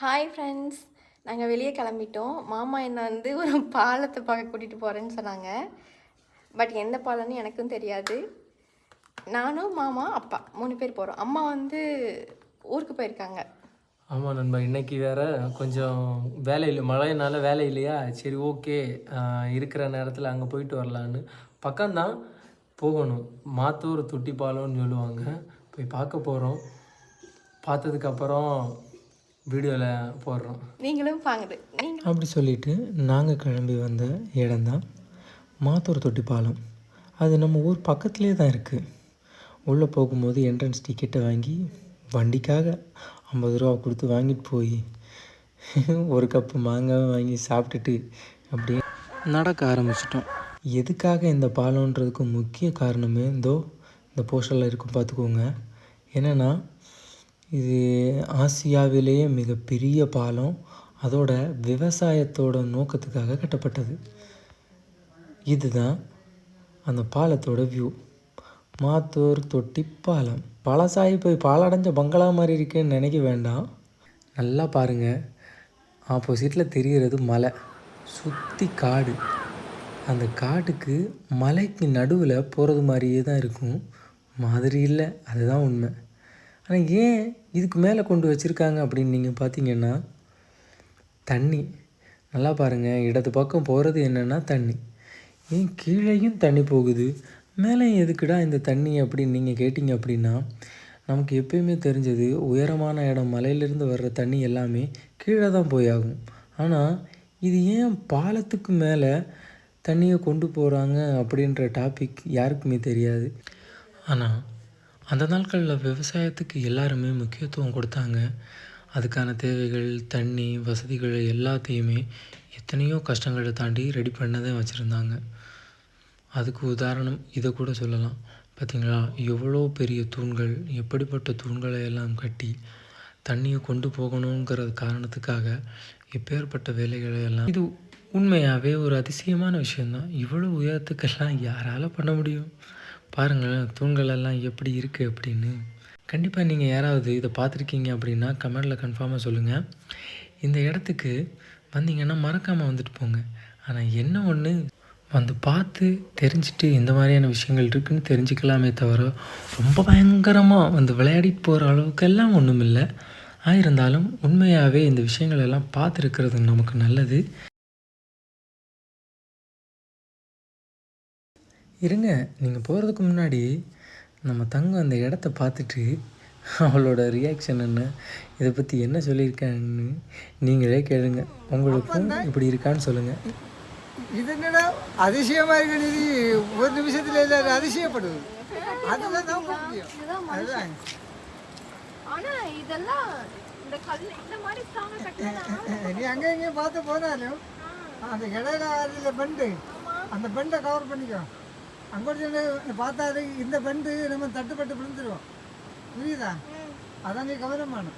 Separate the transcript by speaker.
Speaker 1: Hi friends, நாங்கள் வெளியே கிளம்பிட்டோம். மாமா என்னை வந்து ஒரு பாலத்தை பார்க்க கூட்டிகிட்டு போகிறேன்னு சொன்னாங்க. பட் எந்த பாலம்னு எனக்கும் தெரியாது. நானும் மாமா அப்பா 3 பேர் போகிறோம். அம்மா வந்து ஊருக்கு போயிருக்காங்க.
Speaker 2: ஆமாம் நண்பா, இன்றைக்கி வேறு கொஞ்சம் வேலை இல்லை, மழையினால வேலை இல்லையா. சரி ஓகே, இருக்கிற நேரத்தில் அங்கே போயிட்டு வரலான்னு. பக்கம்தான், போகணும். மாத்தூர் தொட்டி பாலம்னு சொல்லுவாங்க. போய் பார்க்க போகிறோம். பார்த்ததுக்கப்புறம் வீடியோவில் போடுறோம்,
Speaker 1: நீங்களும் பாங்குது.
Speaker 3: அப்படி சொல்லிட்டு நாங்கள் கிளம்பி வந்த இடம்தான் மாத்தூர் தொட்டி பாலம். அது நம்ம ஊர் பக்கத்துலேயே தான் இருக்குது. உள்ளே போகும்போது என்ட்ரன்ஸ் டிக்கெட்டை வாங்கி வண்டிக்காக 50 ரூபா கொடுத்து வாங்கிட்டு போய் ஒரு கப்பு மாங்காய் வாங்கி சாப்பிட்டுட்டு அப்படியே நடக்க ஆரம்பிச்சிட்டோம். எதுக்காக இந்த பாலம்ன்றதுக்கு முக்கிய காரணமே இந்த போஸ்டரில் இருக்கும், பார்த்துக்கோங்க. என்னென்னா, இது ஆசியாவிலேயே மிகப்பெரிய பாலம். அதோட விவசாயத்தோட நோக்கத்துக்காக கட்டப்பட்டது. இதுதான் அந்த பாலத்தோட வியூ. மாத்தூர் தொட்டி பாலம். பழசாகி போய் பாலடைஞ்ச பங்களா மாதிரி இருக்குன்னு நினைக்க வேண்டாம். நல்லா பாருங்கள், ஆப்போசிட்டில் தெரிகிறது மலை, சுற்றி காடு. அந்த காட்டுக்கு மலைக்கு நடுவில் போகிறது மாதிரியே தான் இருக்கும். மாதிரி இல்லை, அதுதான் உண்மை. ஆனால் ஏன் இதுக்கு மேலே கொண்டு வச்சுருக்காங்க அப்படின்னு நீங்கள் பார்த்தீங்கன்னா, தண்ணி. நல்லா பாருங்கள், இடது பக்கம் போகிறது என்னென்னா தண்ணி. ஏன் கீழேயும் தண்ணி போகுது, மேலே எதுக்குடா இந்த தண்ணி அப்படின்னு நீங்கள் கேட்டிங்க அப்படின்னா, நமக்கு எப்பயுமே தெரிஞ்சது உயரமான இடம், மலையிலேருந்து வர்ற தண்ணி எல்லாமே கீழே தான் போயாகும். ஆனால் இது ஏன் பாலத்துக்கு மேலே தண்ணியை கொண்டு போகிறாங்க அப்படின்ற டாபிக் யாருக்குமே தெரியாது. ஆனால் அந்த நாட்களில் விவசாயத்துக்கு எல்லாருமே முக்கியத்துவம் கொடுத்தாங்க. அதுக்கான தேவைகள், தண்ணி வசதிகள் எல்லாத்தையுமே எத்தனையோ கஷ்டங்களை தாண்டி ரெடி பண்ணதை வச்சுருந்தாங்க. அதுக்கு உதாரணம் இதை கூட சொல்லலாம். பார்த்திங்களா, எவ்வளோ பெரிய தூண்கள், எப்படிப்பட்ட தூண்களை எல்லாம் கட்டி தண்ணியை கொண்டு போகணுங்கிற காரணத்துக்காக எப்பேற்பட்ட வேலைகளை எல்லாம். இது உண்மையாகவே ஒரு அதிசயமான விஷயந்தான். இவ்வளோ உயரத்துக்கெல்லாம் யாரால் பண்ண முடியும்? பாருங்கள் தூண்கள் எல்லாம் எப்படி இருக்குது அப்படின்னு. கண்டிப்பாக நீங்கள் யாராவது இதை பார்த்துருக்கீங்க அப்படின்னா கமெண்டில் கன்ஃபார்மாக சொல்லுங்கள். இந்த இடத்துக்கு வந்தீங்கன்னா மறக்காமல் வந்துட்டு போங்க. ஆனால் என்ன ஒன்று, வந்து பார்த்து தெரிஞ்சுட்டு இந்த மாதிரியான விஷயங்கள் இருக்குதுன்னு தெரிஞ்சுக்கலாமே தவிர ரொம்ப பயங்கரமாக வந்து விளையாடிட்டு போகிற அளவுக்கெல்லாம் ஒன்றும் இல்லை. ஆயிருந்தாலும் உண்மையாகவே இந்த விஷயங்கள் எல்லாம் பார்த்துருக்கிறது நமக்கு நல்லது. இருங்க, நீங்கள் போகிறதுக்கு முன்னாடி நம்ம தங்கம் அந்த இடத்த பார்த்துட்டு அவளோட ரியாக்ஷன் என்ன, இதை பற்றி என்ன சொல்லியிருக்கான்னு நீங்களே கேளுங்க. உங்களுக்கும் இப்படி இருக்கான்னு சொல்லுங்கள்.
Speaker 4: இது என்னடா அதிசயமாக இருக்கு, இது ஒரு நிமிஷத்தில் எல்லாரும் அதிசயப்படுது. அதுதான் தான் முக்கியம். அதுதான். நீ அங்கே எங்கேயும் பார்த்து போனாலும் அந்த இடையில அதில் பெண்டு, அந்த பெண்டை கவர் பண்ணிக்கோ. அங்கே பார்த்தா இந்த பெண்டு நம்ம தட்டுப்பட்டு விழுந்துருவோம், புரியுதா? அதான் நீ கவனமான.